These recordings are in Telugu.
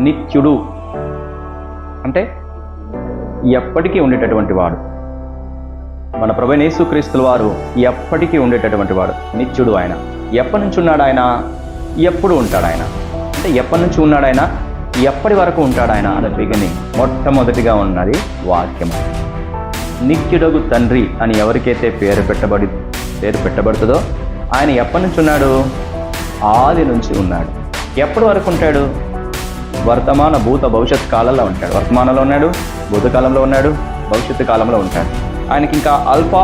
నిత్యుడు అంటే ఎప్పటికీ ఉండేటటువంటి వాడు. మన ప్రభువైన యేసుక్రీస్తుల వారు ఎప్పటికీ ఉండేటటువంటి వాడు, నిత్యుడు. ఆయన ఎప్పటి నుంచి ఉన్నాడు? ఆయన ఎప్పుడు ఉంటాడు? ఆయన అంటే ఎప్పటి నుంచి ఉన్నాడు? ఆయన ఎప్పటి వరకు ఉంటాడు? ఆయన అనే బిగినింగ్ మొట్టమొదటిగా ఉన్నది వాక్యము. నిత్యుడగు తండ్రి అని ఎవరికైతే పేరు పెట్టబడుతుందో ఆయన ఎప్పటి నుంచి ఉన్నాడు? ఆది నుంచి ఉన్నాడు. ఎప్పటి వరకు ఉంటాడు? వర్తమాన భూత భవిష్యత్ కాలంలో ఉంటాడు. వర్తమానంలో ఉన్నాడు, భూతకాలంలో ఉన్నాడు, భవిష్యత్తు కాలంలో ఉంటాడు. ఆయనకి ఇంకా ఆల్ఫా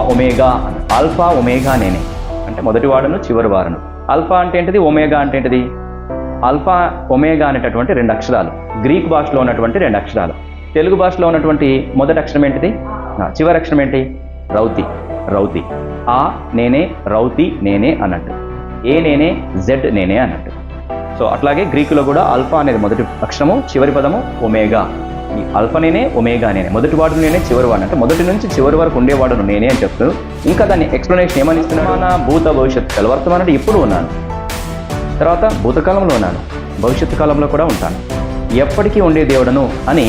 ఒమేగా నేనే అంటే మొదటి వాడును చివరి వాడును. ఆల్ఫా అంటే ఏంటిది? ఒమేగా అంటే ఏంటిది? ఆల్ఫా ఒమేగా అనేటటువంటి 2 అక్షరాలు, గ్రీక్ భాషలో ఉన్నటువంటి 2 అక్షరాలు. తెలుగు భాషలో ఉన్నటువంటి మొదటి అక్షరం ఏంటిది? చివరి అక్షరం ఏంటి? రౌతి. ఆ నేనే, రౌతి నేనే అన్నట్టు. ఏ నేనే, జెడ్ నేనే అన్నట్టు. సో అట్లాగే గ్రీకులో కూడా ఆల్ఫా అనేది మొదటి అక్షరము, చివరి పదము ఒమేగా. ఈ ఆల్ఫా నేనే, ఒమేగా నేనే, మొదటి వాడు నేనే, చివరి వాడు అంటే మొదటి నుంచి చివరి వరకు ఉండేవాడు నేనే అని చెప్తూ ఇంకా దాన్ని ఎక్స్ప్లెనేషన్ ఏమని ఇస్తున్నాడు? భూత భవిష్యత్తు వర్తమానం ఇప్పుడు ఉన్నాను, తర్వాత భూతకాలంలో ఉన్నాను, భవిష్యత్తు కాలంలో కూడా ఉంటాను, ఎప్పటికీ ఉండే దేవుడను అని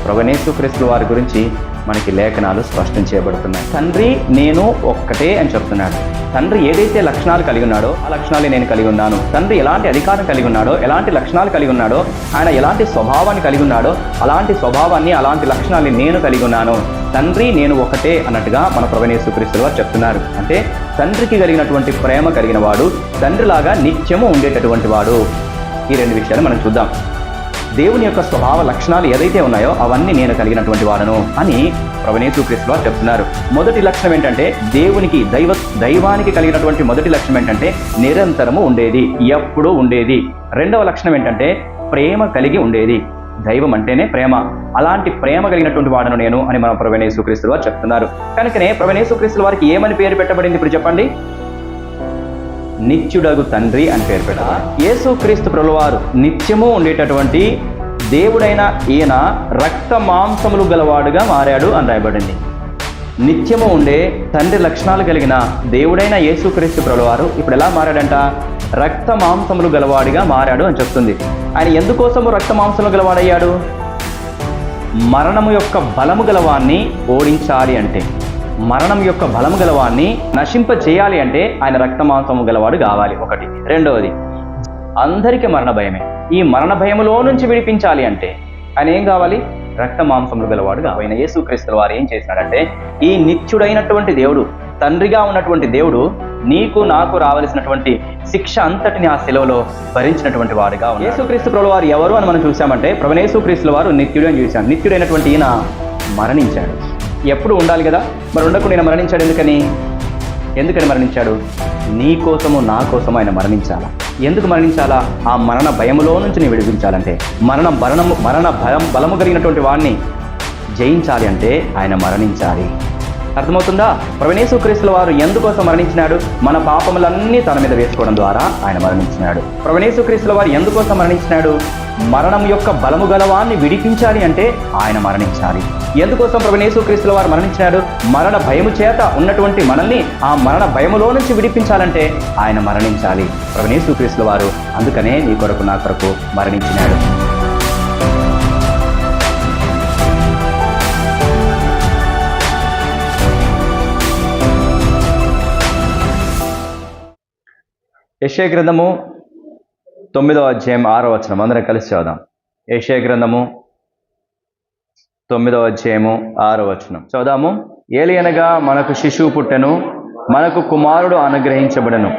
ప్రభువైన యేసుక్రీస్తు వారి గురించి మనకి లేఖనాలు స్పష్టం చేయబడుతున్నాయి. తండ్రి నేను ఒక్కటే అని చెప్తున్నాడు. తండ్రి ఏదైతే లక్షణాలు కలిగి ఉన్నాడో ఆ లక్షణాలే నేను కలిగి ఉన్నాను. తండ్రి ఎలాంటి అధికారం కలిగి ఉన్నాడో, ఎలాంటి లక్షణాలు కలిగి ఉన్నాడో, ఆయన ఎలాంటి స్వభావాన్ని కలిగి ఉన్నాడో అలాంటి స్వభావాన్ని, అలాంటి లక్షణాన్ని నేను కలిగి ఉన్నాను. తండ్రి నేను ఒకటే అన్నట్టుగా మన ప్రభువైన యేసుక్రీస్తు వారు చెప్తున్నారు. అంటే తండ్రికి కలిగినటువంటి ప్రేమ కలిగిన వాడు, తండ్రిలాగా నిత్యము ఉండేటటువంటి వాడు. ఈ 2 విషయాలు మనం చూద్దాం. దేవుని యొక్క స్వభావ లక్షణాలు ఏదైతే ఉన్నాయో అవన్నీ నేను కలిగినటువంటి వాడను అని ప్రభువైన యేసుక్రీస్తు వారు చెప్తున్నారు. మొదటి లక్షణం ఏంటంటే దైవానికి కలిగినటువంటి మొదటి లక్షణం ఏంటంటే నిరంతరము ఉండేది, ఎప్పుడూ ఉండేది. రెండవ లక్షణం ఏంటంటే ప్రేమ కలిగి ఉండేది. దైవం అంటేనే ప్రేమ, అలాంటి ప్రేమ కలిగినటువంటి వాడను నేను అని మన ప్రభువైన యేసుక్రీస్తు వారు చెప్తున్నారు. కనుకనే ప్రభువైన యేసుక్రీస్తు వారికి ఏమని పేరు పెట్టబడింది? ఇప్పుడు చెప్పండి. నిత్యుడగు తండ్రి అని పేరు పెట్టారు. యేసుక్రీస్తు ప్రభువారు నిత్యము ఉండేటటువంటి దేవుడైన ఈయన రక్త మాంసములు గలవాడుగా మారాడు అని రాయబడింది. నిత్యము ఉండే తండ్రి లక్షణాలు కలిగిన దేవుడైన యేసుక్రీస్తు ప్రభువారు ఇప్పుడు ఎలా మారాడంట? రక్త మాంసములు గలవాడిగా మారాడు అని చెప్తుంది. ఆయన ఎందుకోసము రక్త మాంసములు గలవాడయ్యాడు? మరణము యొక్క బలము గలవాన్ని ఓడించాలి అంటే, మరణం యొక్క బలము గలవాన్ని నశింప చేయాలి అంటే ఆయన రక్త మాంసము గలవాడు కావాలి. ఒకటి. రెండవది, అందరికీ మరణ భయమే. ఈ మరణ భయములో నుంచి విడిపించాలి అంటే ఆయన ఏం కావాలి? రక్త మాంసములు గలవాడు కావాలి. యేసుక్రీస్తు వారు ఏం చేసినాడంటే ఈ నిత్యుడైనటువంటి దేవుడు, తండ్రిగా ఉన్నటువంటి దేవుడు నీకు నాకు రావలసినటువంటి శిక్ష అంతటిని ఆ శిలువలో భరించినటువంటి వాడుగా ఉన్నాడు. యేసుక్రీస్తు ప్రభువు వారు ఎవరు అని మనం చూసామంటే ప్రభువైన యేసుక్రీస్తు వారు నిత్యుడు అని చూశాం. నిత్యుడైనటువంటి ఈయన మరణించాడు. ఎప్పుడు ఉండాలి కదా, మరి ఉండకుండా ఈయన మరణించాడు. ఎందుకని మరణించాడు? నీ కోసము నా కోసము ఆయన మరణించాలా. ఎందుకు మరణించాలా? ఆ మరణ భయములో నుంచి నేను విడిపించాలంటే, మరణ బలము కలిగినటువంటి వాడిని జయించాలి అంటే ఆయన మరణించాలి. అర్థమవుతుందా? ప్రభువైన యేసుక్రీస్తు వారు ఎందుకోసం మరణించినాడు? మన పాపములన్నీ తన మీద వేసుకోవడం ద్వారా ఆయన మరణించినాడు. ప్రభువైన యేసుక్రీస్తు వారు ఎందుకోసం మరణించినాడు? మరణం యొక్క బలము గలవాన్ని విడిపించాలి అంటే ఆయన మరణించాలి. ఎందుకోసం ప్రభువైన యేసుక్రీస్తు వారు మరణించినాడు? మరణ భయము చేత ఉన్నటువంటి మనల్ని ఆ మరణ భయములో నుంచి విడిపించాలంటే ఆయన మరణించాలి. ప్రభువైన యేసుక్రీస్తు వారు అందుకనే నీ కొరకు నా కొరకు మరణించినాడు. యెషయా గ్రంథము 9వ అధ్యాయం 6వ వచనం అందరం కలిసి చదువుదాం. యెషయా గ్రంథము 9వ అధ్యాయము 6వ వచనం చదువుదాము. ఏలియనగా మనకు శిశువు పుట్టెను, మనకు కుమారుడు అనుగ్రహించబడెను,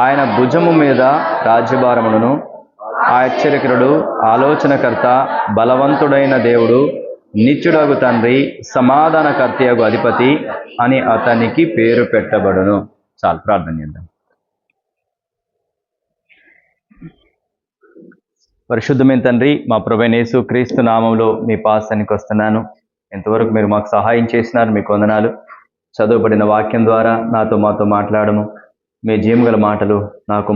ఆయన భుజము మీద రాజ్యభారమును, ఆశ్చర్యకరుడు, ఆలోచనకర్త, బలవంతుడైన దేవుడు, నిత్యుడగు తండ్రి, సమాధానకర్తయగు అధిపతి అని అతనికి పేరు పెట్టబడును. చాలు, ప్రార్థన చేద్దాం. పరిశుద్ధమైన తండ్రి, మా ప్రభువైన యేసుక్రీస్తు నామంలో మీ పాసానికి వస్తున్నాను. ఎంతవరకు మీరు మాకు సహాయం చేసినారు, మీకు వందనాలు. చదువుబడిన వాక్యం ద్వారా నాతో మాతో మాట్లాడము. మీ జీవగల మాటలు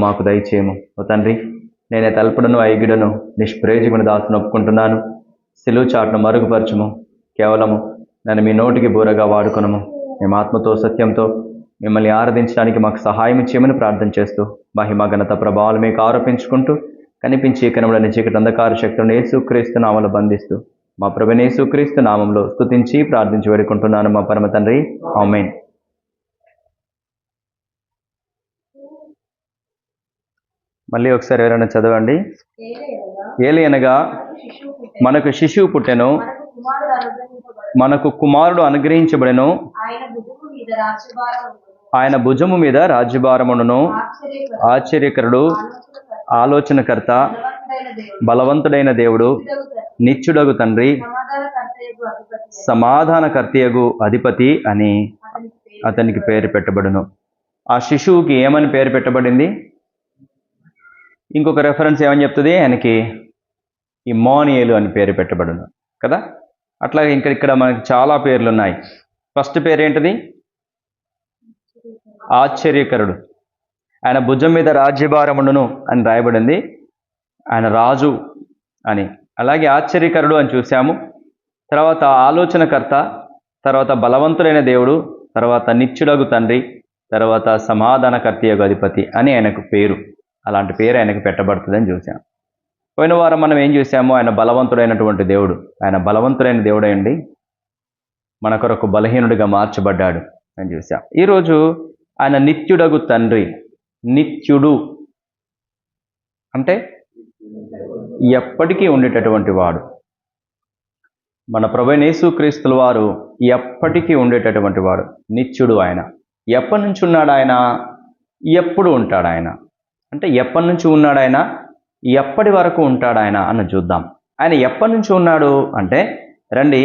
మాకు దయచేయము. ఓ తండ్రి, నేనే తల్పడను ఐగిడను నిష్ప్రయోజకుని దాసును ఒప్పుకుంటున్నాను. సిలువ చాటును మరుగుపరచము. కేవలము నన్ను మీ నోటికి బూరగా వాడుకొనము. మేము ఆత్మతో సత్యంతో మిమ్మల్ని ఆరాధించడానికి మాకు సహాయం చేయమని ప్రార్థన చేస్తూ మహిమ ఘనత ప్రభావాలు మీకు ఆరోపించుకుంటూ కనిపించి కనబడని చీకటి అంధకార శక్తులను యేసుక్రీస్తు నామములో బంధిస్తూ మా ప్రభువైన యేసుక్రీస్తు నామంలో స్తుతించి ప్రార్థించి వేడుకుంటున్నాను మా పరమ తండ్రి, ఆమేన్. మళ్ళీ ఒకసారి ఎవరైనా చదవండి. ఏలయనగా మనకు శిశువు పుట్టెను, మనకు కుమారుడు అనుగ్రహించబడెను, ఆయన భుజము మీద రాజ్యభారమును. ఆశ్చర్యకరుడు, ఆలోచనకర్త, బలవంతుడైన దేవుడు, నిత్యుడగు తండ్రి, సమాధానకర్తయగు అధిపతి అని అతనికి పేరు పెట్టబడును. ఆ శిశువుకి ఏమని పేరు పెట్టబడింది? ఇంకొక రెఫరెన్స్ ఏమని చెప్తుంది? ఆయనకి ఇమ్మానుయేలు అని పేరు పెట్టబడును కదా. అట్లాగే ఇక్కడ మనకి చాలా పేర్లు ఉన్నాయి. ఫస్ట్ పేరు ఏంటిది? ఆశ్చర్యకరుడు. ఆయన భుజం మీద రాజ్యభారముండును అని రాయబడింది, ఆయన రాజు అని. అలాగే ఆశ్చర్యకరుడు అని చూసాము. తర్వాత ఆలోచనకర్త, తర్వాత బలవంతుడైన దేవుడు, తర్వాత నిత్యుడగు తండ్రి, తర్వాత సమాధానకర్తయగు అధిపతి అని ఆయనకు పేరు. అలాంటి పేరు ఆయనకు పెట్టబడుతుందని చూసాం. పోయిన వారం మనం ఏం చూసాము? ఆయన బలవంతుడైనటువంటి దేవుడు. ఆయన బలవంతుడైన దేవుడండి మన కొరకు బలహీనుడిగా మార్చబడ్డాడు అని చూసాం. ఈరోజు ఆయన నిత్యుడగు తండ్రి. నిత్యుడు అంటే ఎప్పటికీ ఉండేటటువంటి వాడు. మన ప్రభువైన యేసుక్రీస్తుల వారు ఎప్పటికీ ఉండేటటువంటి వాడు. నిత్యుడు ఆయన. ఎప్పటి నుంచి ఉన్నాడు ఆయన? ఎప్పుడు ఉంటాడు ఆయన? అంటే ఎప్పటి నుంచి ఉన్నాడు ఆయన, ఎప్పటి వరకు ఉంటాడు ఆయన అన్న చూద్దాం. ఆయన ఎప్పటి నుంచి ఉన్నాడు అంటే రండి,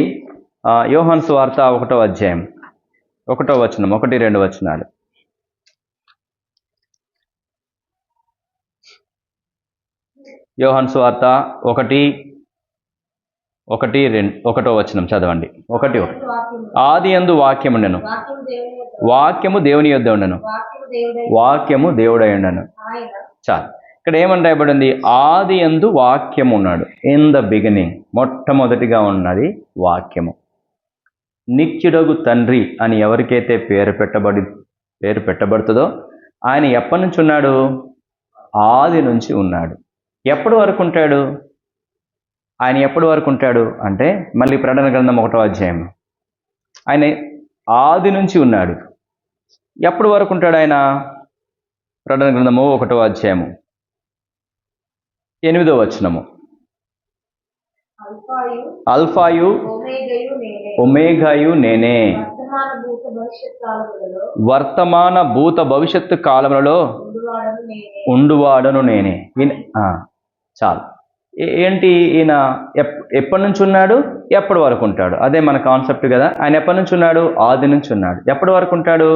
యోహాను సువార్త 1వ అధ్యాయం 1వ వచనం, 1-2 వచనాలు. యోహాను సువార్త 1:1 వచనం చదవండి. 1:1 ఆదియందు వాక్యము ఉండెను, వాక్యము దేవుని యొద్ద ఉండెను, వాక్యము దేవుడై ఉండెను. చాలు. ఇక్కడ ఏమని రాయబడింది? ఆదియందు వాక్యము ఉన్నాడు. ఇన్ ద బిగినింగ్, మొట్టమొదటిగా ఉన్నది వాక్యము. నిత్యుడగు తండ్రి అని ఎవరికైతే పేరు పెట్టబడుతుందో ఆయన ఎప్పటి నుంచి ఉన్నాడు? ఆది నుంచి ఉన్నాడు. ఎప్పటి వరకు ఉంటాడు ఆయన? ఎప్పటి వరకు ఉంటాడు అంటే మళ్ళీ ప్రకటన గ్రంథం 1వ అధ్యాయం. ఆయన ఆది నుంచి ఉన్నాడు. ఎప్పటి వరకు ఉంటాడు ఆయన? ప్రకటన గ్రంథము 1వ అధ్యాయము 8వ వచనము. అల్ఫాయు ఒమేగాయు నేనే, వర్తమాన భూత భవిష్యత్తు కాలములలో ఉండువాడను నేనే. చాలు. ఏంటి ఈయన? ఎప్పటి నుంచి ఉన్నాడు? ఎప్పటి వరకు ఉంటాడు? అదే మన కాన్సెప్ట్ కదా. ఆయన ఎప్పటి నుంచి ఉన్నాడు? ఆది నుంచి ఉన్నాడు. ఎప్పటి వరకు ఉంటాడు?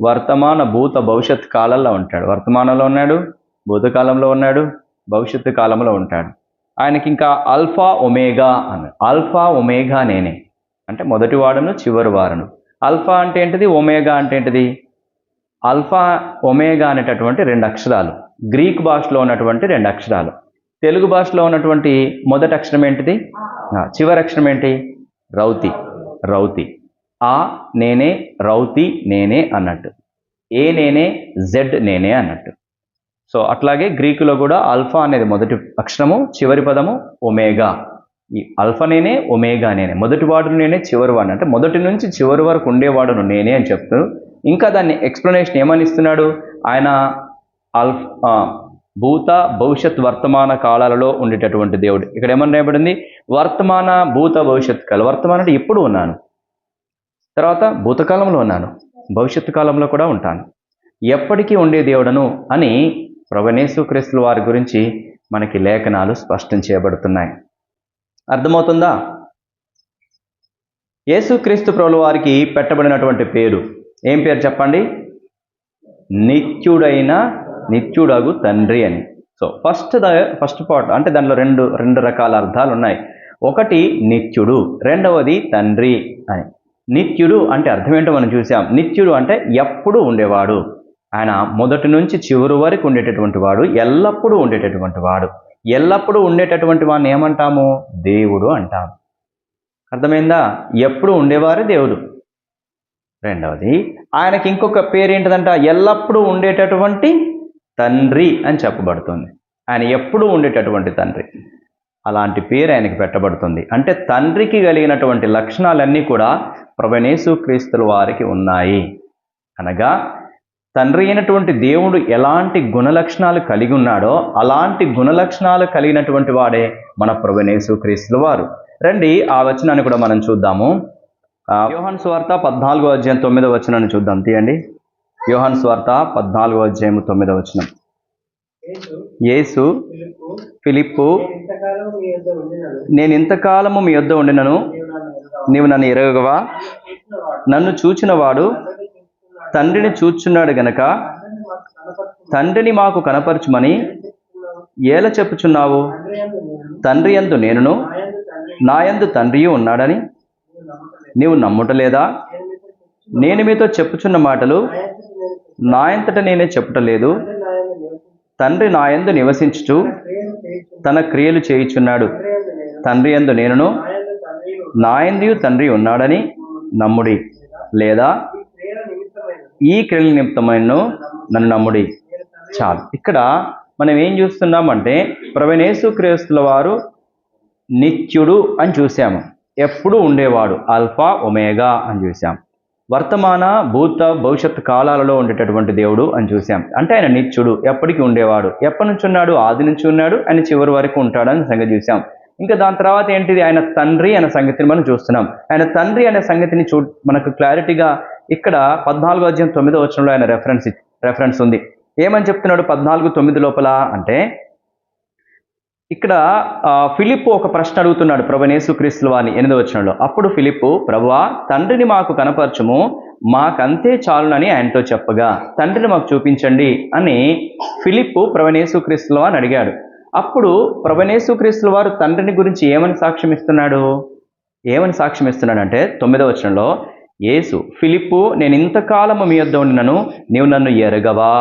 వర్తమాన భూత భవిష్యత్ కాలంలో ఉంటాడు. వర్తమానంలో ఉన్నాడు, భూతకాలంలో ఉన్నాడు, భవిష్యత్తు కాలంలో ఉంటాడు. ఆయనకి ఇంకా అల్ఫా ఒమేగా అన్నాడు. అల్ఫా ఒమేగా నేనే అంటే మొదటి వాడును చివరి వాడును. అల్ఫా అంటే ఏంటిది? ఒమేగా అంటే ఏంటిది? అల్ఫా ఒమేగా అనేటటువంటి 2 అక్షరాలు. గ్రీక్ భాషలో ఉన్నటువంటి 2 అక్షరాలు. తెలుగు భాషలో ఉన్నటువంటి మొదటి అక్షరం ఏంటిది? చివరి అక్షరం ఏంటి? రౌతి. రౌతి. ఆ నేనే, రౌతి నేనే అన్నట్టు. ఏ నేనే, జెడ్ నేనే అన్నట్టు. సో అట్లాగే గ్రీకులో కూడా అల్ఫా అనేది మొదటి అక్షరము, చివరి పదము ఒమేగా. ఈ అల్ఫా నేనే, ఒమేగా నేనే. మొదటి వాడును నేనే, చివరి వాడు అంటే మొదటి నుంచి చివరి వరకు ఉండేవాడును నేనే అని చెప్తూ ఇంకా దాన్ని ఎక్స్ప్లెనేషన్ ఏమని ఇస్తున్నాడు? ఆయన భూత భవిష్యత్ వర్తమాన కాలాలలో ఉండేటటువంటి దేవుడు. ఇక్కడ ఏమని రాయబడింది? వర్తమాన భూత భవిష్యత్ కాలం. వర్తమానం అంటే ఇప్పుడు ఉన్నాను, తర్వాత భూతకాలంలో ఉన్నాను, భవిష్యత్తు కాలంలో కూడా ఉంటాను, ఎప్పటికీ ఉండే దేవుడను అని ప్రభువైన యేసుక్రీస్తుల వారి గురించి మనకి లేఖనాలు స్పష్టం చేయబడుతున్నాయి. అర్థమవుతుందా? యేసుక్రీస్తు ప్రభుల వారికి పెట్టబడినటువంటి పేరు ఏం పేరు చెప్పండి? నిత్యుడగు తండ్రి అని. సో ఫస్ట్ పార్ట్ అంటే దానిలో రెండు రకాల అర్థాలు ఉన్నాయి. ఒకటి నిత్యుడు, రెండవది తండ్రి అని. నిత్యుడు అంటే అర్థం ఏంటో మనం చూసాం. నిత్యుడు అంటే ఎప్పుడు ఉండేవాడు. ఆయన మొదటి నుంచి చివరి వరకు ఉండేటటువంటి వాడు, ఎల్లప్పుడూ ఉండేటటువంటి వాడు. ఎల్లప్పుడూ ఉండేటటువంటి వాడిని ఏమంటాము? దేవుడు అంటాము. అర్థమైందా? ఎప్పుడు ఉండేవారే దేవుడు. రెండవది ఆయనకి ఇంకొక పేరు ఏంటిదంట? ఎల్లప్పుడూ ఉండేటటువంటి తండ్రి అని చెప్పబడుతుంది. ఆయన ఎప్పుడూ ఉండేటటువంటి తండ్రి. అలాంటి పేరు ఆయనకి పెట్టబడుతుంది. అంటే తండ్రికి కలిగినటువంటి లక్షణాలన్నీ కూడా ప్రభువైన యేసుక్రీస్తుల వారికి ఉన్నాయి. అనగా తండ్రి అయినటువంటి దేవుడు ఎలాంటి గుణలక్షణాలు కలిగి ఉన్నాడో అలాంటి గుణలక్షణాలు కలిగినటువంటి వాడే మన ప్రభువైన యేసుక్రీస్తుల వారు. రండి ఆ వచనాన్ని కూడా మనం చూద్దాము. యోహాను సువార్త 14వ అధ్యాయం 9వ వచనాన్ని చూద్దాం. తీయండి. యోహాను సువార్త 14వ అధ్యాయం 9వ వచనం. యేసు ఫిలిప్పు, నేను ఇంతకాలము మీ యొద్ద ఉండినను నీవు నన్ను ఎరగవా? నన్ను చూచిన వాడు తండ్రిని చూచున్నాడు గనక తండ్రిని మాకు కనపరచుమని ఏల చెప్పుచున్నావు? తండ్రి యందు నేనును నా యందు తండ్రియు ఉన్నాడని నీవు నమ్ముటలేదా? నేను మీతో చెప్పుచున్న మాటలు నా యంతట నేనే చెప్పుటలేదు. తండ్రి నా యందు నివసించుచు తన క్రియలు చేయుచున్నాడు. తండ్రి యందు నేనును నా యందు తండ్రి ఉన్నాడని నమ్ముడి, లేదా ఈ క్రియల నిమిత్తమైన నన్ను నమ్ముడి. చాలు. ఇక్కడ మనం ఏం చూస్తున్నామంటే ప్రభువైన యేసుక్రీస్తుల వారు నిత్యుడు అని చూసాము. ఎప్పుడు ఉండేవాడు, ఆల్ఫా ఒమేగా అని చూసాం. వర్తమాన భూత భవిష్యత్ కాలాలలో ఉండేటటువంటి దేవుడు అని చూసాం. అంటే ఆయన నిత్యుడు, ఎప్పటికీ ఉండేవాడు. ఎప్పటి నుంచి ఉన్నాడు? ఆది నుంచి ఉన్నాడు, ఆయన చివరి వరకు ఉంటాడని సంగతి చూసాం. ఇంకా దాని తర్వాత ఏంటిది? ఆయన తండ్రి అనే సంగతిని మనం చూస్తున్నాం. ఆయన తండ్రి అనే సంగతిని మనకు క్లారిటీగా ఇక్కడ 14వ అధ్యాయం 9వ వచనంలో ఆయన రెఫరెన్స్ ఉంది. ఏమని చెప్తున్నాడు 14:9 లోపల అంటే, ఇక్కడ ఫిలిప్పు ఒక ప్రశ్న అడుగుతున్నాడు ప్రభువైన యేసుక్రీస్తుల వారిని 8వ వచనంలో. అప్పుడు ఫిలిప్పు, ప్రభువా తండ్రిని మాకు కనపరచుము, మాకంతే చాలునని ఆయనతో చెప్పగా, తండ్రిని మాకు చూపించండి అని ఫిలిప్పు ప్రభువైన యేసుక్రీస్తుల వారిని అడిగాడు. అప్పుడు ప్రభువైన యేసుక్రీస్తుల వారు తండ్రిని గురించి ఏమని సాక్ష్యం ఇస్తున్నాడు? అంటే 9వ వచనంలో, యేసు ఫిలిప్పు, నేను ఇంతకాలము మీ యొద్ద ఉండినను నీవు నన్ను ఎరగవా?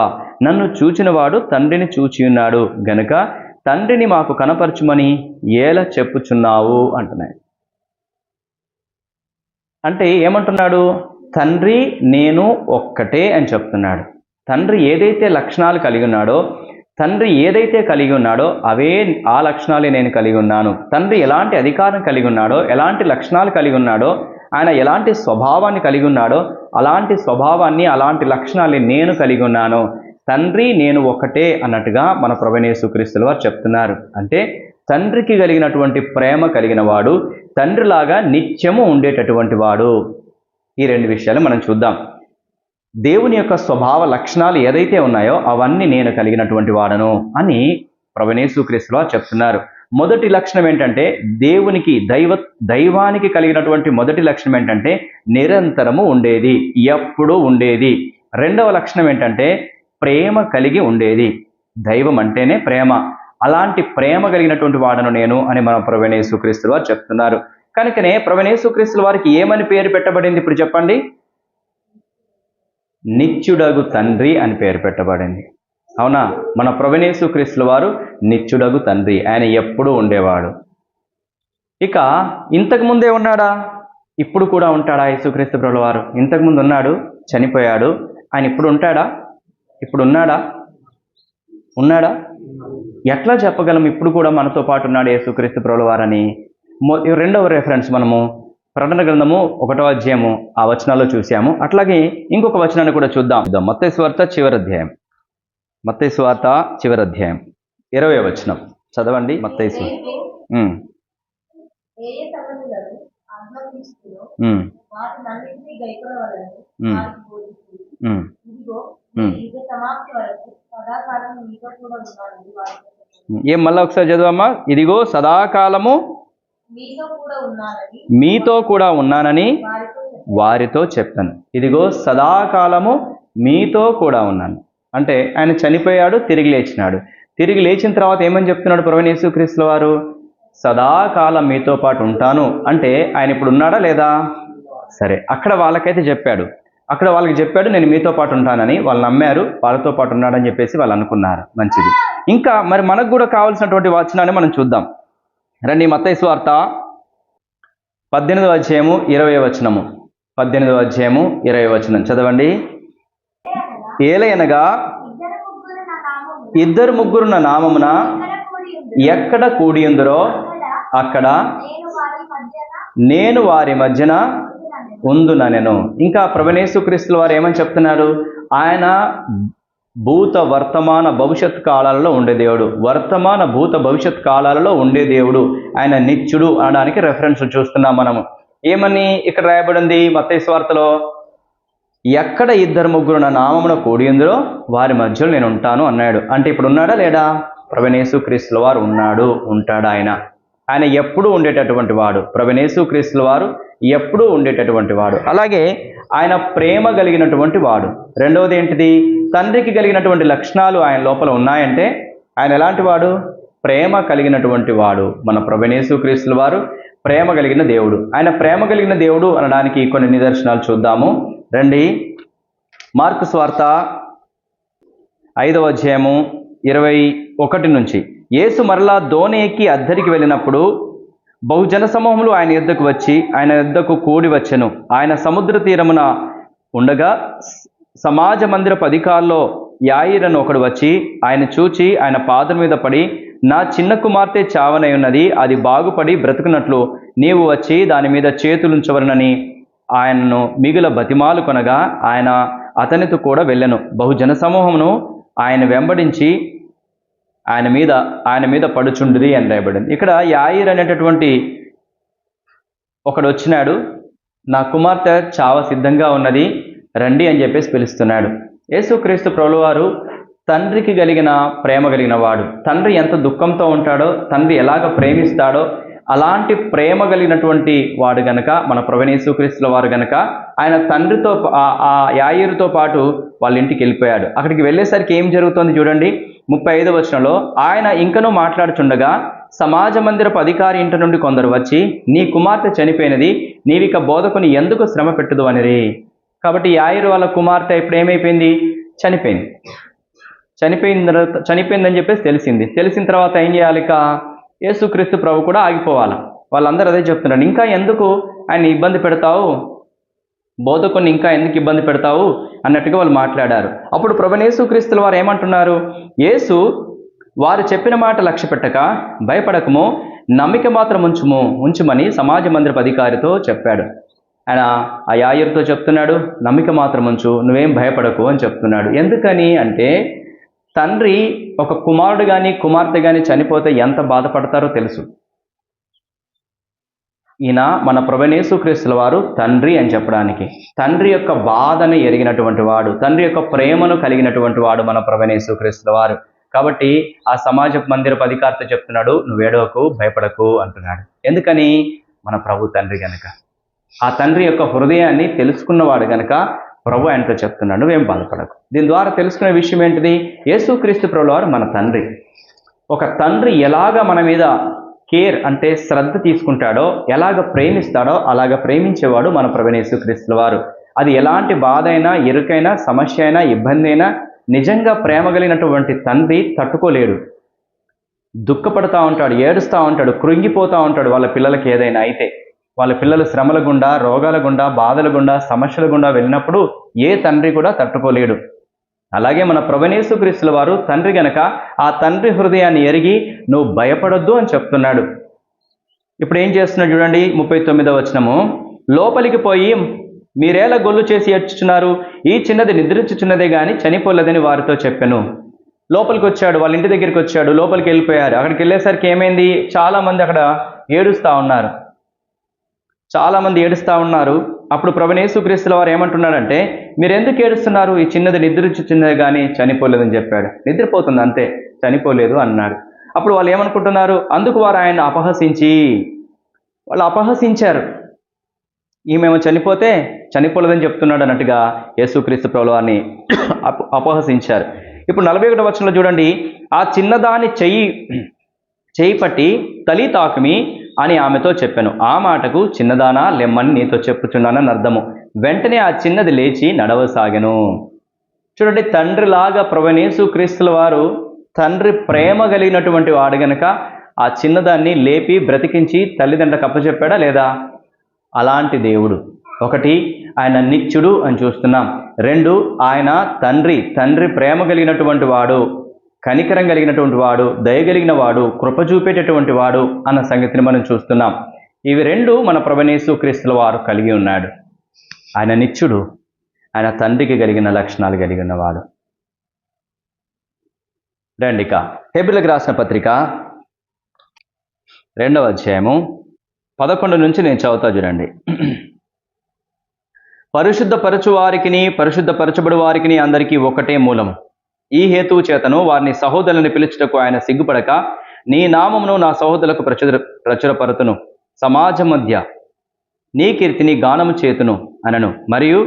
నన్ను చూచిన వాడు తండ్రిని చూచి ఉన్నాడు గనుక తండ్రిని మాకు కనపరచుమని ఏలా చెప్పుచున్నావు అంటున్నాడు. అంటే ఏమంటున్నాడు? తండ్రి నేను ఒక్కటే అని చెప్తున్నాడు. తండ్రి ఏదైతే లక్షణాలు కలిగి ఉన్నాడో, తండ్రి ఏదైతే కలిగి ఉన్నాడో అవే ఆ లక్షణాలే నేను కలిగి ఉన్నాను. తండ్రి ఎలాంటి అధికారం కలిగి ఉన్నాడో, ఎలాంటి లక్షణాలు కలిగి ఉన్నాడో, ఆయన ఎలాంటి స్వభావాన్ని కలిగి ఉన్నాడో అలాంటి స్వభావాన్ని, అలాంటి లక్షణాన్ని నేను కలిగి ఉన్నాను. తండ్రి నేను ఒకటే అన్నట్టుగా మన ప్రభువైన యేసుక్రీస్తుల వారు చెప్తున్నారు. అంటే తండ్రికి కలిగినటువంటి ప్రేమ కలిగిన వాడు, తండ్రిలాగా నిత్యము ఉండేటటువంటి వాడు. ఈ రెండు విషయాలు మనం చూద్దాం. దేవుని యొక్క స్వభావ లక్షణాలు ఏదైతే ఉన్నాయో అవన్నీ నేను కలిగినటువంటి వాడను అని ప్రభువైన యేసుక్రీస్తుల వారు చెప్తున్నారు. మొదటి లక్షణం ఏంటంటే దైవానికి కలిగినటువంటి మొదటి లక్షణం ఏంటంటే నిరంతరము ఉండేది, ఎప్పుడూ ఉండేది. రెండవ లక్షణం ఏంటంటే ప్రేమ కలిగి ఉండేది. దైవం అంటేనే ప్రేమ. అలాంటి ప్రేమ కలిగినటువంటి వాడను నేను అని మన ప్రభువైన యేసుక్రీస్తుల వారు చెప్తున్నారు. కనుకనే ప్రభువైన యేసుక్రీస్తుల వారికి ఏమని పేరు పెట్టబడింది? ఇప్పుడు చెప్పండి. నిత్యుడగు తండ్రి అని పేరు పెట్టబడింది. అవునా? మన ప్రభువైన యేసుక్రీస్తుల వారు నిత్యుడగు తండ్రి. ఆయన ఎప్పుడూ ఉండేవాడు. ఇక ఇంతకు ముందే ఉన్నాడా? ఇప్పుడు కూడా ఉంటాడా? యేసుక్రీస్తు ప్రభుల వారు ఇంతకుముందు ఉన్నాడు, చనిపోయాడు. ఆయన ఇప్పుడు ఉంటాడా? ఇప్పుడు ఉన్నాడా? ఎట్లా చెప్పగలం ఇప్పుడు కూడా మనతో పాటు ఉన్నాడు యేసుక్రీస్తు ప్రభుల వారని? రెండవ రెఫరెన్స్ మనము ప్రకటన గ్రంథము 1వ అధ్యాయము ఆ వచనాల్లో చూసాము. అట్లాగే ఇంకొక వచనాన్ని కూడా చూద్దాం. మత్తయి సువార్త చివరి అధ్యాయం 20వ వచనం చదవండి. మత్తయి సువార్త ఏం మళ్ళా ఒకసారి చదవమ్మా. ఇదిగో సదాకాలము మీతో కూడా ఉన్నానని వారితో చెప్పాను. ఇదిగో సదాకాలము మీతో కూడా ఉన్నాను అంటే ఆయన చనిపోయాడు, తిరిగి లేచినాడు. తిరిగి లేచిన తర్వాత ఏమని చెప్తున్నాడు ప్రభువైన యేసుక్రీస్తుల వారు? సదాకాలం మీతో పాటు ఉంటాను అంటే ఆయన ఇప్పుడు ఉన్నాడా లేదా? సరే, అక్కడ వాళ్ళకైతే చెప్పాడు. అక్కడ వాళ్ళకి చెప్పాడు నేను మీతో పాటు ఉంటానని. వాళ్ళు నమ్మారు, వాళ్ళతో పాటు ఉన్నాడని చెప్పేసి వాళ్ళు అనుకున్నారు. మంచిది. ఇంకా మరి మనకు కూడా కావాల్సినటువంటి వచనాన్ని మనం చూద్దాం. రండి. మత్తయి సువార్త 18వ అధ్యాయము 20వ వచనము. 18వ అధ్యాయము 20వ వచనం చదవండి. ఏలయనగా ఇద్దరు ముగ్గురు నా నామమున ఎక్కడ కూడియుందురో అక్కడ నేను వారి మధ్యన ఉందునెను. ఇంకా ప్రభువైన యేసుక్రీస్తుల వారు ఏమని చెప్తున్నారు? ఆయన భూత వర్తమాన భవిష్యత్ కాలాలలో ఉండే దేవుడు, వర్తమాన భూత భవిష్యత్ కాలాలలో ఉండే దేవుడు, ఆయన నిత్యుడు అనడానికి రెఫరెన్స్ చూస్తున్నాం మనము. ఏమని ఇక్కడ రాయబడింది మత్తయి సువార్తలో? ఎక్కడ ఇద్దరు ముగ్గురు నా నామమున కూడియుందురో వారి మధ్యలో నేను ఉంటాను అన్నాడు. అంటే ఇప్పుడు ఉన్నాడా లేడా? ప్రభువైన యేసుక్రీస్తుల వారు ఉన్నాడు, ఉంటాడు. ఆయన ఎప్పుడూ ఉండేటటువంటి వాడు. ప్రభువైన యేసుక్రీస్తుల వారు ఎప్పుడూ ఉండేటటువంటి వాడు. అలాగే ఆయన ప్రేమ కలిగినటువంటి వాడు. రెండవది ఏంటిది? తండ్రికి కలిగినటువంటి లక్షణాలు ఆయన లోపల ఉన్నాయంటే ఆయన ఎలాంటి వాడు? ప్రేమ కలిగినటువంటి వాడు. మన ప్రభువైన యేసుక్రీస్తుల వారు ప్రేమ కలిగిన దేవుడు. ఆయన ప్రేమ కలిగిన దేవుడు అనడానికి కొన్ని నిదర్శనాలు చూద్దాము రండి. మార్కు సువార్త 5వ అధ్యాయము 21 నుంచి. యేసు మరలా దోణి ఎక్కి అద్దరికి వెళ్ళినప్పుడు బహుజన సమూహములు ఆయన యొద్దకు వచ్చి ఆయన యొద్దకు కూడి వచ్చెను. ఆయన సముద్ర తీరమున ఉండగా సమాజ మందిరపు అధికారుల్లో యాయిరను ఒకడు వచ్చి ఆయన చూచి ఆయన పాదం మీద పడి, నా చిన్న కుమార్తె చావనై ఉన్నది, అది బాగుపడి బ్రతుకున్నట్లు నీవు వచ్చి దాని మీద చేతులుంచవలనని ఆయనను మిగుల బతిమాలు కొనగా ఆయన అతనితో కూడా వెళ్ళెను. బహుజన సమూహమును ఆయన వెంబడించి ఆయన మీద పడుచుండిరి అని రాయబడింది. ఇక్కడ యాయిర్ అనేటటువంటి ఒకడు వచ్చినాడు, నా కుమార్తె చావ సిద్ధంగా ఉన్నది, రండి అని చెప్పేసి పిలుస్తున్నాడు. యేసుక్రీస్తు ప్రభువారు తండ్రికి కలిగిన ప్రేమ కలిగిన వాడు. తండ్రి ఎంత దుఃఖంతో ఉంటాడో, తండ్రి ఎలాగ ప్రేమిస్తాడో అలాంటి ప్రేమ కలిగినటువంటి వాడు గనక మన ప్రభువైన యేసుక్రీస్తుల వారు గనక ఆయన తండ్రితో ఆ యాయిరుతో పాటు వాళ్ళ ఇంటికి వెళ్ళిపోయాడు. అక్కడికి వెళ్ళేసరికి ఏం జరుగుతుంది చూడండి. 35వ వచనంలో, ఆయన ఇంకనూ మాట్లాడుచుండగా సమాజ మందిరపు అధికారి ఇంటి నుండి కొందరు వచ్చి, నీ కుమార్తె చనిపోయినది, నీవిక బోధకుని ఎందుకు శ్రమ పెట్టుదు అనిరి. కాబట్టి యాయిరు వాళ్ళ కుమార్తె ఇప్పుడు ఏమైపోయింది? చనిపోయిందని చెప్పేసి తెలిసిన తర్వాత ఏం చేయాలి? ఇక యేసుక్రీస్తు ప్రభు కూడా ఆగిపోవాలి. వాళ్ళందరూ అదే చెప్తున్నారు, ఇంకా ఎందుకు ఆయన ఇబ్బంది పెడతావు, బోధకుని ఇంకా ఎందుకు ఇబ్బంది పెడతావు అన్నట్టుగా వాళ్ళు మాట్లాడారు. అప్పుడు ప్రభువైన యేసుక్రీస్తుల వారు ఏమంటున్నారు? యేసు వారు చెప్పిన మాట లక్ష్య పెట్టక భయపడకము, నమ్మిక మాత్రం ఉంచుమని సమాజ మందిరపు అధికారితో చెప్పాడు. ఆయన ఆ యాయిరుతో చెప్తున్నాడు, నమ్మిక మాత్రం ఉంచు, నువ్వేం భయపడకు అని చెప్తున్నాడు. ఎందుకని అంటే తండ్రి ఒక కుమారుడు కానీ కుమార్తె కానీ చనిపోతే ఎంత బాధపడతారో తెలుసు. ఈయన మన ప్రభువైన యేసుక్రీస్తుల వారు తండ్రి అని చెప్పడానికి, తండ్రి యొక్క బాధను ఎరిగినటువంటి వాడు, తండ్రి యొక్క ప్రేమను కలిగినటువంటి వాడు మన ప్రభువైన యేసుక్రీస్తుల వారు. కాబట్టి ఆ సమాజ మందిరపు అధికారితో చెప్తున్నాడు, నువ్వేడవకు, భయపడకు అంటున్నాడు. ఎందుకని? మన ప్రభు తండ్రి గనక, ఆ తండ్రి యొక్క హృదయాన్ని తెలుసుకున్నవాడు గనక ప్రభు ఆయనతో చెప్తున్నాడు, నువ్వేం బాధపడకు. దీని ద్వారా తెలుసుకునే విషయం ఏంటిది? యేసుక్రీస్తు ప్రభుల వారు మన తండ్రి. ఒక తండ్రి ఎలాగ మన మీద కేర్ అంటే శ్రద్ధ తీసుకుంటాడో, ఎలాగ ప్రేమిస్తాడో అలాగ ప్రేమించేవాడు మన ప్రభువైన యేసుక్రీస్తుల వారు. అది ఎలాంటి బాధ అయినా, ఇరుకైనా, సమస్య అయినా, ఇబ్బంది అయినా నిజంగా ప్రేమ కలిగినటువంటి తండ్రి తట్టుకోలేడు. దుఃఖపడతా ఉంటాడు, ఏడుస్తూ ఉంటాడు, కృంగిపోతూ ఉంటాడు వాళ్ళ పిల్లలకి ఏదైనా అయితే. వాళ్ళ పిల్లలు శ్రమల గుండా, రోగాల గుండా, బాధల గుండా, సమస్యల గుండా వెళ్ళినప్పుడు ఏ తండ్రి కూడా తట్టుకోలేడు. అలాగే మన ప్రభువైన యేసుక్రీస్తుల వారు తండ్రి గనక ఆ తండ్రి హృదయాన్ని ఎరిగి నువ్వు భయపడొద్దు అని చెప్తున్నాడు. ఇప్పుడు ఏం చేస్తున్నాడు చూడండి. 39వ వచనము, లోపలికి పోయి మీరేలా గొల్లు చేసి ఏడ్చుచున్నారు, ఈ చిన్నది నిద్రించుచున్నదే గాని చనిపోలేదని వారితో చెప్పాను. లోపలికి వచ్చాడు, వాళ్ళ ఇంటి దగ్గరికి వచ్చాడు, లోపలికి వెళ్ళిపోయారు. అక్కడికి వెళ్ళేసరికి ఏమైంది? చాలామంది అక్కడ ఏడుస్తూ ఉన్నారు. అప్పుడు ప్రభువైన యేసుక్రీస్తుల వారు ఏమంటున్నాడంటే, మీరు ఎందుకు ఏడుస్తున్నారు? ఈ చిన్నది నిద్రించుచున్నది కానీ చనిపోలేదని చెప్పాడు. నిద్రపోతుంది అంతే, చనిపోలేదు అన్నాడు. అప్పుడు వాళ్ళు ఏమనుకుంటున్నారు? అందుకు వారు ఆయన అపహసించారు. ఈమెమో చనిపోలేదని చెప్తున్నాడు అన్నట్టుగా యేసుక్రీస్తు ప్రభుల వారిని అపహసించారు. ఇప్పుడు 41వ వచనంలో చూడండి, ఆ చిన్నదాని చెయ్యి పట్టి తలి తాకుమి అని ఆమెతో చెప్పాను. ఆ మాటకు చిన్నదానా లెమ్మని నీతో చెప్పుచున్నానని అర్థము. వెంటనే ఆ చిన్నది లేచి నడవసాగెను. చూడండి, తండ్రిలాగా ప్రభువైన యేసుక్రీస్తుల వారు తండ్రి ప్రేమ కలిగినటువంటి వాడు గనక ఆ చిన్నదాన్ని లేపి బ్రతికించి తల్లిదండ్రులకు అప్పచెప్పాడా లేదా? అలాంటి దేవుడు. ఒకటి, ఆయన నిత్యుడు అని చూస్తున్నాం. 2, ఆయన తండ్రి ప్రేమ కలిగినటువంటి వాడు. కనికరం కలిగినటువంటి వాడు, దయ కలిగిన వాడు, కృప చూపేటటువంటి వాడు అన్న సంగతిని మనం చూస్తున్నాం. ఇవి రెండు మన ప్రభువైన యేసుక్రీస్తుల వారు కలిగి ఉన్నాడు. ఆయన నిత్యుడు, ఆయన తండ్రికి కలిగిన లక్షణాలు కలిగిన వాడు. రండిక హెబ్రీయులకు రాసిన పత్రిక 2వ అధ్యాయము 11 నుంచి నేను చదువుతా చూడండి. పరిశుద్ధపరచు వారికిని పరిశుద్ధపరచబడు వారికిని అందరికీ ఒకటే మూలము. ఈ హేతువు చేతను వారిని సహోదరులను పిలుచుటకు ఆయన సిగ్గుపడక, నీ నామమును నా సహోదరులకు ప్రచురపరతును, సమాజం మధ్య నీ కీర్తిని గానము చేతును అనను. మరియు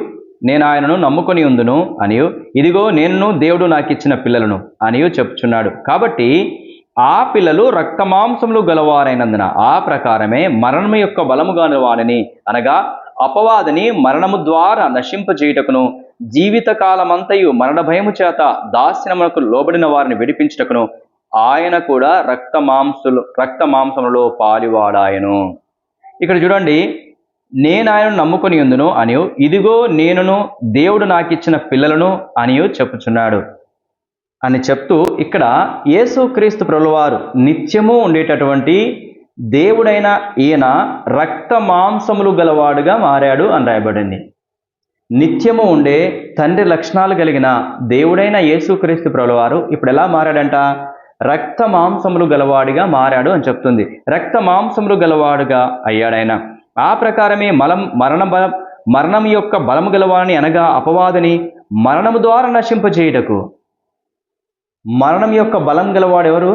నేను ఆయనను నమ్ముకొని ఉందును అనియు, ఇదిగో నేను దేవుడు నాకు ఇచ్చిన పిల్లలను అనియు చెప్పుచున్నాడు. కాబట్టి ఆ పిల్లలు రక్తమాంసములు గలవారైనందున ఆ ప్రకారమే మరణము యొక్క బలము గాని వానిని, అనగా అపవాదిని మరణము ద్వారా నశింపజేయుటకును, జీవితకాలమంతయు మరణ భయము చేత దాస్యమునకు లోబడిన వారిని విడిపించుటకును ఆయన కూడా రక్తమాంసములలో పాలివాడాయను. ఇక్కడ చూడండి, నేను ఆయనను నమ్ముకొని ఉందును అనియు, ఇదిగో నేనును దేవుడు నాకు ఇచ్చిన పిల్లలను అనియు చెప్పుచున్నాడు అని చెప్తూ, ఇక్కడ యేసుక్రీస్తు ప్రభువారు నిత్యము ఉండేటటువంటి దేవుడైన ఈయన రక్త మాంసములు గలవాడుగా మారాడు అని రాయబడింది. నిత్యము ఉండే తండ్రి లక్షణాలు కలిగిన దేవుడైన యేసుక్రీస్తు ప్రభువారు ఇప్పుడు ఎలా మారాడంట? రక్త మాంసములు గలవాడిగా మారాడు అని చెప్తుంది. రక్త మాంసములు గలవాడుగా అయ్యాడాయన. ఆ ప్రకారమే మరణం యొక్క బలము గలవాడిని, అనగా అపవాదిని మరణము ద్వారా నశింపజేయుటకు. మరణం యొక్క బలం గలవాడు ఎవరు?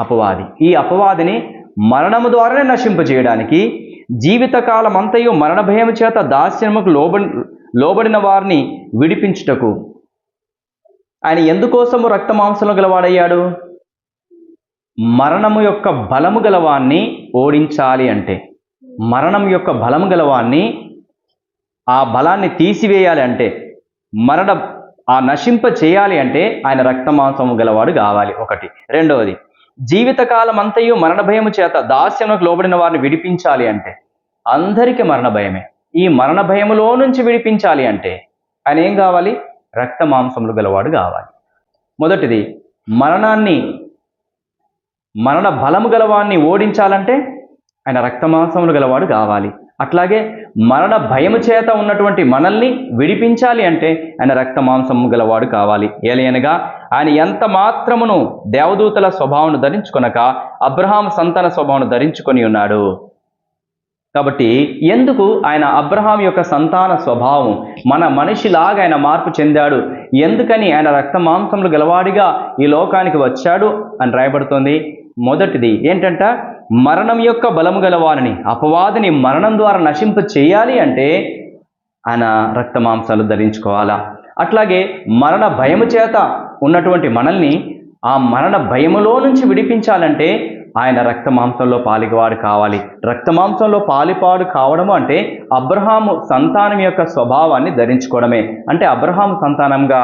అపవాది. ఈ అపవాదిని మరణము ద్వారానే నశింపజేయడానికి, జీవితకాలం అంతయు మరణ భయం చేత దాస్యముకు లోబడిన వారిని విడిపించుటకు ఆయన ఎందుకోసము రక్త మాంసములు గలవాడయ్యాడు? మరణము యొక్క బలము గలవాన్ని ఓడించాలి అంటే, మరణం యొక్క బలము గలవాన్ని, ఆ బలాన్ని తీసివేయాలి అంటే, ఆ నశింప చేయాలి అంటే ఆయన రక్తమాంసము గలవాడు కావాలి. ఒకటి. రెండవది, జీవితకాలం అంతయు మరణ భయము చేత దాస్యమునకు లోబడిన వారిని విడిపించాలి అంటే, అందరికీ మరణ భయమే. ఈ మరణ భయములో నుంచి విడిపించాలి అంటే ఆయన ఏం కావాలి? రక్త మాంసములు గలవాడు కావాలి. మొదటిది, మరణ బలము గలవాన్ని ఓడించాలంటే ఆయన రక్త మాంసములు గలవాడు కావాలి. అట్లాగే మరణ భయము చేత ఉన్నటువంటి మనల్ని విడిపించాలి అంటే ఆయన రక్త మాంసము గలవాడు కావాలి. ఏలయనగా ఆయన ఎంత మాత్రమును దేవదూతల స్వభావం ధరించుకొనక అబ్రహాము సంతాన స్వభావం ధరించుకొని ఉన్నాడు. కాబట్టి ఎందుకు ఆయన అబ్రహాం యొక్క సంతాన స్వభావం, మన మనిషిలాగా ఆయన మార్పు చెందాడు, ఎందుకని ఆయన రక్త మాంసములు గలవాడిగా ఈ లోకానికి వచ్చాడు అని రాయబడుతోంది. మొదటిది ఏంటంట? మరణం యొక్క బలము గలవారిని, అపవాదిని మరణం ద్వారా నశింప చేయాలి అంటే ఆయన రక్త మాంసాలు ధరించుకోవాలా. అట్లాగే మరణ భయము చేత ఉన్నటువంటి మనల్ని ఆ మరణ భయములో నుంచి విడిపించాలంటే ఆయన రక్త మాంసంలో పాలివాడు కావాలి. రక్త మాంసంలో పాలిపాడు కావడము అంటే అబ్రహాము సంతానం యొక్క స్వభావాన్ని ధరించుకోవడమే. అంటే అబ్రహాము సంతానంగా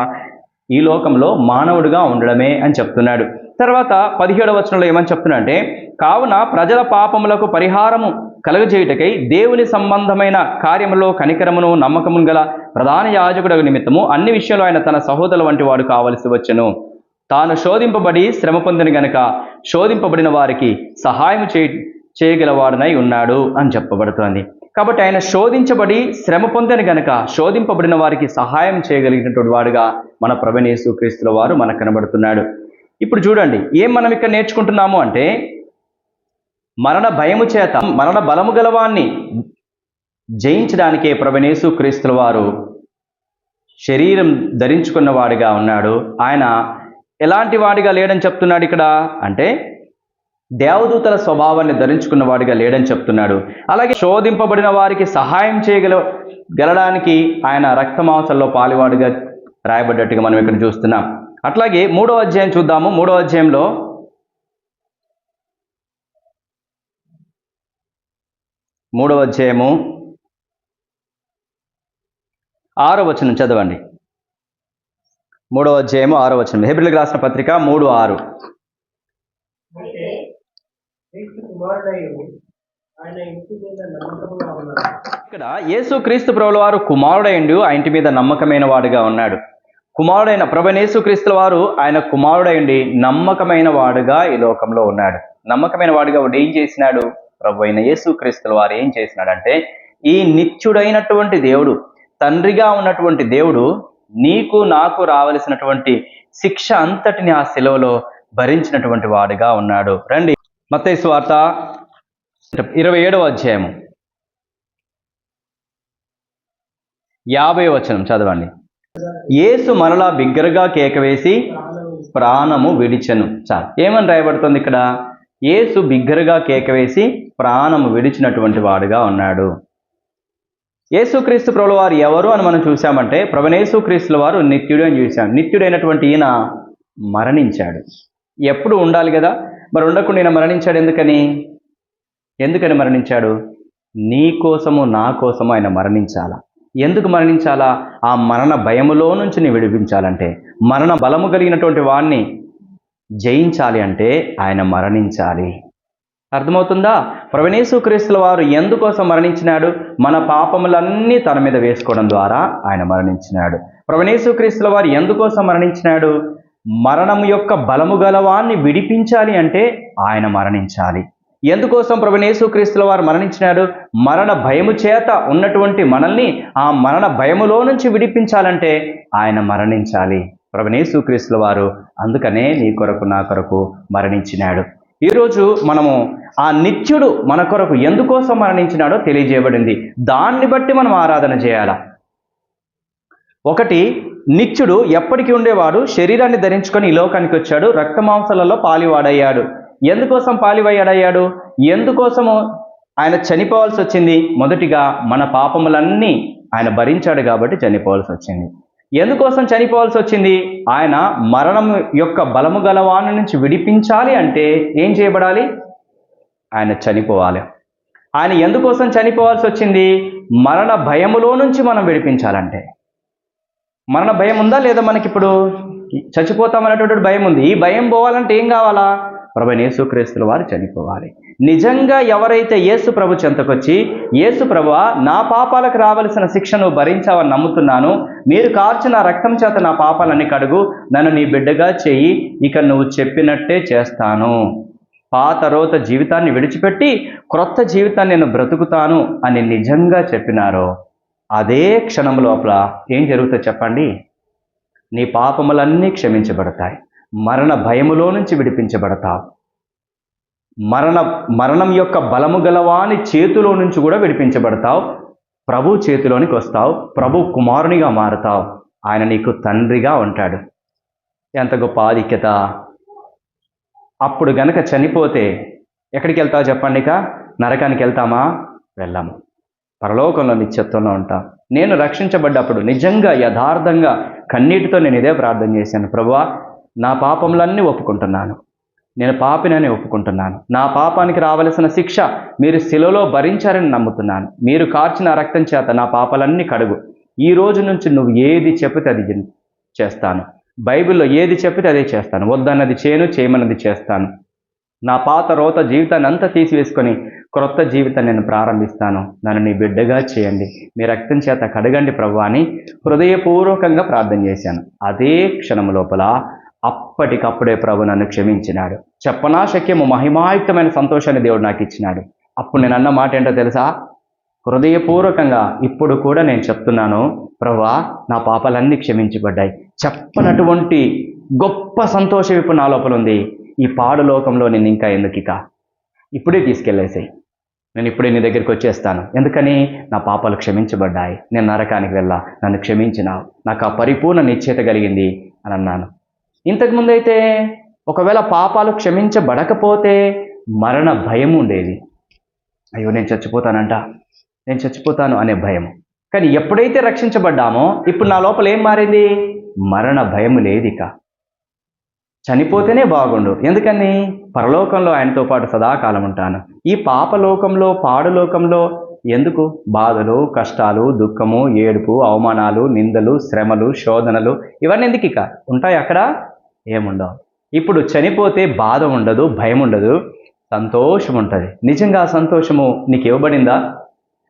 ఈ లోకంలో మానవుడిగా ఉండడమే అని చెప్తున్నాడు. తర్వాత 17వ వచనంలో ఏమని చెప్తున్నాడంటే, కావున ప్రజల పాపములకు పరిహారము కలుగజేయుటకై దేవుని సంబంధమైన కార్యములో కనికరమును నమ్మకమును గల ప్రధాన యాజకుడు నిమిత్తము అన్ని విషయంలో ఆయన తన సహోదరుల వంటి వాడు కావలసి వచ్చెను. తాను శోధింపబడి శ్రమ పొందిన గనుక శోధింపబడిన వారికి సహాయం చేయగలవాడునై ఉన్నాడు అని చెప్పబడుతోంది. కాబట్టి ఆయన శోధించబడి శ్రమ పొందిన గనుక శోధింపబడిన వారికి సహాయం చేయగలిగినటువంటి వాడుగా మన ప్రభువైన యేసుక్రీస్తుల వారు మనకు కనబడుతున్నాడు. ఇప్పుడు చూడండి, ఏం మనం ఇక్కడ నేర్చుకుంటున్నాము అంటే, మరణ భయము చేత మరణ బలము గలవాన్ని జయించడానికే ప్రభువైన యేసుక్రీస్తుల వారు శరీరం ధరించుకున్న వాడిగా ఉన్నాడు. ఆయన ఎలాంటి వాడిగా లేడని చెప్తున్నాడు ఇక్కడ అంటే, దేవదూతల స్వభావాన్ని ధరించుకున్న వాడిగా లేడని చెప్తున్నాడు. అలాగే శోధింపబడిన వారికి సహాయం చేయగలడానికి ఆయన రక్తమాంసంలో పాలివాడిగా రాయబడ్డట్టుగా మనం ఇక్కడ చూస్తున్నాం. అట్లాగే 3వ అధ్యాయం చూద్దాము. 3వ అధ్యాయంలో 3వ అధ్యాయము 6వ వచనం చదవండి. 3వ అధ్యాయము 6వ వచనం, హెబ్రీయులకు రాసిన పత్రిక 3:6. ఇక్కడ యేసుక్రీస్తు ప్రభుల వారు కుమారుడైండు, ఆ ఇంటి మీద నమ్మకమైన వాడుగా ఉన్నాడు. కుమారుడైన ప్రభువైన యేసుక్రీస్తుల వారు ఆయన కుమారుడైండి నమ్మకమైన వాడుగా ఈ లోకంలో ఉన్నాడు. నమ్మకమైన వాడుగా వాడు ఏం చేసినాడు? ప్రభువైన యేసుక్రీస్తుల వారు ఏం చేసినాడంటే, ఈ నిత్యుడైనటువంటి దేవుడు, తండ్రిగా ఉన్నటువంటి దేవుడు నీకు నాకు రావలసినటువంటి శిక్ష అంతటిని ఆ శిలువలో భరించినటువంటి వాడుగా ఉన్నాడు. రండి, మత్తయి సువార్త 27వ అధ్యాయము 50వ వచనం చదవండి. యేసు మరలా బిగ్గరగా కేకవేసి ప్రాణము విడిచెను. చాలు, ఏమని రాయబడుతుంది ఇక్కడ? యేసు బిగ్గరగా కేకవేసి ప్రాణము విడిచినటువంటి వాడుగా ఉన్నాడు. యేసుక్రీస్తు ప్రభుల వారు ఎవరు అని మనం చూసామంటే, ప్రభువైన యేసుక్రీస్తుల వారు నిత్యుడు అని చూసాం. నిత్యుడైనటువంటి ఈయన మరణించాడు. ఎప్పుడు ఉండాలి కదా, మరి ఉండకుండా ఈయన మరణించాడు. ఎందుకని మరణించాడు? నీ కోసము నా కోసము ఆయన మరణించాలా. ఎందుకు మరణించాలా? ఆ మరణ భయములో నుంచి నీ విడిపించాలంటే, మరణ బలము కలిగినటువంటి వాణ్ణి జయించాలి అంటే ఆయన మరణించాలి. అర్థమవుతుందా? ప్రభువైన యేసుక్రీస్తుల వారు ఎందుకోసం మరణించినాడు? మన పాపములన్నీ తన మీద వేసుకోవడం ద్వారా ఆయన మరణించినాడు. ప్రభువైన యేసుక్రీస్తుల వారు ఎందుకోసం మరణించినాడు? మరణం యొక్క బలము గలవాన్ని విడిపించాలి అంటే ఆయన మరణించాలి. ఎందుకోసం ప్రభువైన యేసుక్రీస్తుల వారు మరణించినాడు? మరణ భయము చేత ఉన్నటువంటి మనల్ని ఆ మరణ భయములో నుంచి విడిపించాలంటే ఆయన మరణించాలి. ప్రభువైన యేసుక్రీస్తుల వారు అందుకనే నీ కొరకు నా కొరకు మరణించినాడు. ఈరోజు మనము ఆ నిత్యుడు మన కొరకు ఎందుకోసం మరణించినాడో తెలియజేయబడింది. దాన్ని బట్టి మనం ఆరాధన చేయాలా. ఒకటి, నిత్యుడు ఎప్పటికీ ఉండేవాడు, శరీరాన్ని ధరించుకొని ఈ లోకానికి వచ్చాడు, రక్తమాంసాలలో పాలివాడయ్యాడు. ఎందుకోసం పాలివాడయ్యాడు? ఎందుకోసము ఆయన చనిపోవాల్సి వచ్చింది? మొదటిగా మన పాపములన్నీ ఆయన భరించాడు కాబట్టి చనిపోవాల్సి వచ్చింది. ఎందుకోసం చనిపోవాల్సి వచ్చింది? ఆయన మరణం యొక్క బలము గలవాని నుంచి విడిపించాలి అంటే ఏం చేయబడాలి? ఆయన చనిపోవాలి. ఆయన ఎందుకోసం చనిపోవాల్సి వచ్చింది? మరణ భయములో నుంచి మనం విడిపించాలంటే. మరణ భయం ఉందా లేదా మనకిప్పుడు? చచ్చిపోతామనేటువంటి భయం ఉంది. ఈ భయం పోవాలంటే ఏం కావాలా? ప్రభువైన యేసుక్రీస్తుల వారు చనిపోవాలి. నిజంగా ఎవరైతే యేసు ప్రభు చెంతకొచ్చి, యేసు ప్రభువా నా పాపాలకు రావలసిన శిక్షను భరించావని నమ్ముతున్నాను, మీరు కార్చిన రక్తం చేత నా పాపాలన్నీ కడుగు, నన్ను నీ బిడ్డగా చెయ్యి, ఇక నువ్వు చెప్పినట్టే చేస్తాను, పాత రోత జీవితాన్ని విడిచిపెట్టి క్రొత్త జీవితాన్ని నేను బ్రతుకుతాను అని నిజంగా చెప్పినారో, అదే క్షణం లోపల ఏం జరుగుతుందో చెప్పండి? నీ పాపములన్నీ క్షమించబడతాయి. మరణ భయములో నుంచి విడిపించబడతావు. మరణం యొక్క బలము గలవాని చేతిలో నుంచి కూడా విడిపించబడతావు. ప్రభు చేతిలోనికి వస్తావు. ప్రభు కుమారునిగా మారుతావు. ఆయన నీకు తండ్రిగా ఉంటాడు. ఎంత గొప్ప ఆధిక్యత! అప్పుడు గనక చనిపోతే ఎక్కడికి వెళ్తావు చెప్పండి? ఇక నరకానికి వెళ్తామా? వెళ్ళాము. పరలోకంలో నిత్యత్వంలో ఉంటాం. నేను రక్షించబడ్డప్పుడు నిజంగా యథార్థంగా కన్నీటితో నేను ఇదే ప్రార్థన చేశాను. ప్రభువా, నా పాపములన్నీ ఒప్పుకుంటున్నాను, నేను పాపినని ఒప్పుకుంటున్నాను. నా పాపానికి రావలసిన శిక్ష మీరు శిలువలో భరించారని నమ్ముతున్నాను. మీరు కార్చిన రక్తం చేత నా పాపాలన్నీ కడుగు. ఈ రోజు నుంచి నువ్వు ఏది చెప్పితే అది చేస్తాను. బైబిల్లో ఏది చెప్పితే అదే చేస్తాను. వద్దన్నది చేయను, చేయమన్నది చేస్తాను. నా పాత రోత జీవితాన్ని అంతా తీసివేసుకొని క్రొత్త జీవితాన్ని నేను ప్రారంభిస్తాను. నన్ను నీ బిడ్డగా చేయండి, మీ రక్తం చేత కడగండి ప్రభువా అని హృదయపూర్వకంగా ప్రార్థన చేశాను. అదే క్షణం లోపల అప్పటికప్పుడే ప్రభు నన్ను క్షమించినాడు. చెప్పనా శక్యము మహిమాయుక్తమైన సంతోషాన్ని దేవుడు నాకు ఇచ్చినాడు. అప్పుడు నేను అన్న మాట ఏంటో తెలుసా? హృదయపూర్వకంగా ఇప్పుడు కూడా నేను చెప్తున్నాను, ప్రభువా నా పాపాలన్నీ క్షమించబడ్డాయి. చెప్పనటువంటి గొప్ప సంతోషం ఇప్పుడు నా లోపల ఉంది. ఈ పాడు లోకంలో నేను ఇంకా ఎందుకు, ఇప్పుడే తీసుకెళ్ళేసాయి, నేను ఇప్పుడే నీ దగ్గరికి వచ్చేస్తాను. ఎందుకని? నా పాపాలు క్షమించబడ్డాయి. నేను నరకానికి వెళ్ళా, నన్ను క్షమించినావు, నాకు ఆ పరిపూర్ణ నిశ్చయిత కలిగింది అని అన్నాను. ఇంతకుముందు అయితే ఒకవేళ పాపాలు క్షమించబడకపోతే మరణ భయం ఉండేది. అయ్యో నేను చచ్చిపోతాను అనే భయం. కానీ ఎప్పుడైతే రక్షించబడ్డామో ఇప్పుడు నా లోపల ఏం మారింది? మరణ భయం లేదు. ఇక చనిపోతేనే బాగుండు. ఎందుకని? పరలోకంలో ఆయనతో పాటు సదాకాలం ఉంటాను. ఈ పాపలోకంలో, పాడులోకంలో ఎందుకు? బాధలు, కష్టాలు, దుఃఖము, ఏడుపు, అవమానాలు, నిందలు, శ్రమలు, శోధనలు ఇవన్నీ ఎందుకు? ఇక ఉంటాయి అక్కడ? ఏముండవు. ఇప్పుడు చనిపోతే బాధ ఉండదు, భయం ఉండదు, సంతోషం ఉంటుంది. నిజంగా సంతోషము నీకు ఇవ్వబడిందా?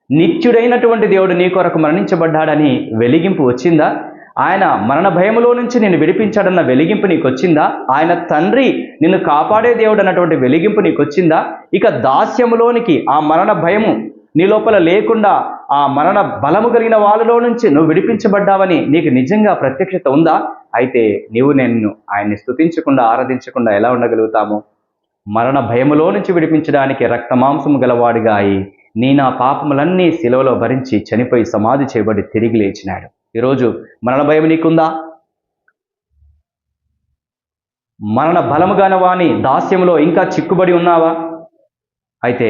నిత్యుడైనటువంటి దేవుడు నీ కొరకు మరణించబడ్డాడని వెలిగింపు వచ్చిందా? ఆయన మరణ భయములో నుంచి నిన్ను విడిపించాడన్న వెలిగింపు నీకు వచ్చిందా? ఆయన తండ్రి నిన్ను కాపాడే దేవుడు అన్నటువంటి వెలిగింపు నీకు వచ్చిందా? ఇక దాస్యములోనికి, ఆ మరణ భయము నీ లోపల లేకుండా ఆ మరణ బలము కలిగిన వాళ్ళలో నుంచి నువ్వు విడిపించబడ్డావని నీకు నిజంగా ప్రత్యక్షత ఉందా? అయితే నీవు నేను ఆయన్ని స్తుతించకుండా ఆరాధించకుండా ఎలా ఉండగలుగుతాము? మరణ భయములో నుంచి విడిపించడానికి రక్తమాంసము గలవాడిగా అయి నా పాపములన్నీ శిలువలో భరించి చనిపోయి సమాధి చేయబడి తిరిగి లేచినాడు. ఈరోజు మరణ భయం నీకుందా? మరణ బలము గలవాని దాస్యములో ఇంకా చిక్కుబడి ఉన్నావా? అయితే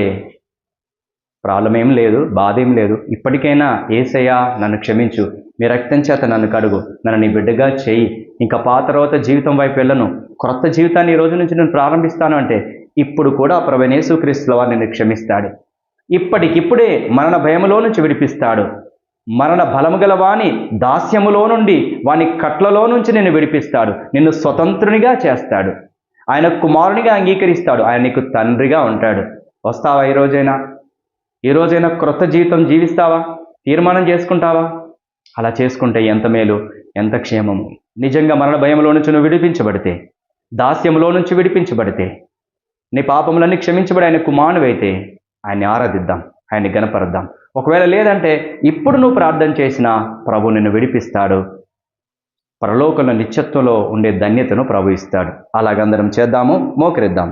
ప్రాబ్లం ఏం లేదు, బాధ ఏం లేదు. ఇప్పటికైనా యేసయ్యా నన్ను క్షమించు, మీ రక్తం చేత నన్ను కడుగు, నన్ను నీ బిడ్డగా చేయి, ఇంకా పాత తర్వాత జీవితం వైపు వెళ్ళను, క్రొత్త జీవితాన్ని ఈ రోజు నుంచి నేను ప్రారంభిస్తాను అంటే ఇప్పుడు కూడా ప్రభువైన యేసుక్రీస్తు వారు నిన్ను క్షమిస్తాడు. ఇప్పటికిప్పుడే మరణ భయములో నుంచి విడిపిస్తాడు. మరణ బలము గల వాని దాస్యములో నుండి, వాని కట్లలో నుంచి నిన్ను విడిపిస్తాడు. నిన్ను స్వతంత్రునిగా చేస్తాడు. ఆయన కుమారునిగా అంగీకరిస్తాడు. ఆయన నీకు తండ్రిగా ఉంటాడు. వస్తావా? ఈ రోజైనా క్రొత్త జీవితం జీవిస్తావా? తీర్మానం చేసుకుంటావా? అలా చేసుకుంటే ఎంత మేలు, ఎంత క్షేమము. నిజంగా మరణ భయంలో నుంచి నువ్వు విడిపించబడితే, దాస్యంలో నుంచి విడిపించబడితే, నీ పాపములన్నీ క్షమించబడి ఆయన కుమారునివైతే ఆయన్ని ఆరాధిద్దాం, ఆయన్ని గణపరుద్దాం. ఒకవేళ లేదంటే ఇప్పుడు నువ్వు ప్రార్థన చేసినా ప్రభు నిన్ను విడిపిస్తాడు. పరలోకంలో నిత్యత్వంలో ఉండే ధన్యతను ప్రభు ఇస్తాడు. అలాగందరం చేద్దాము, మోకరిద్దాం.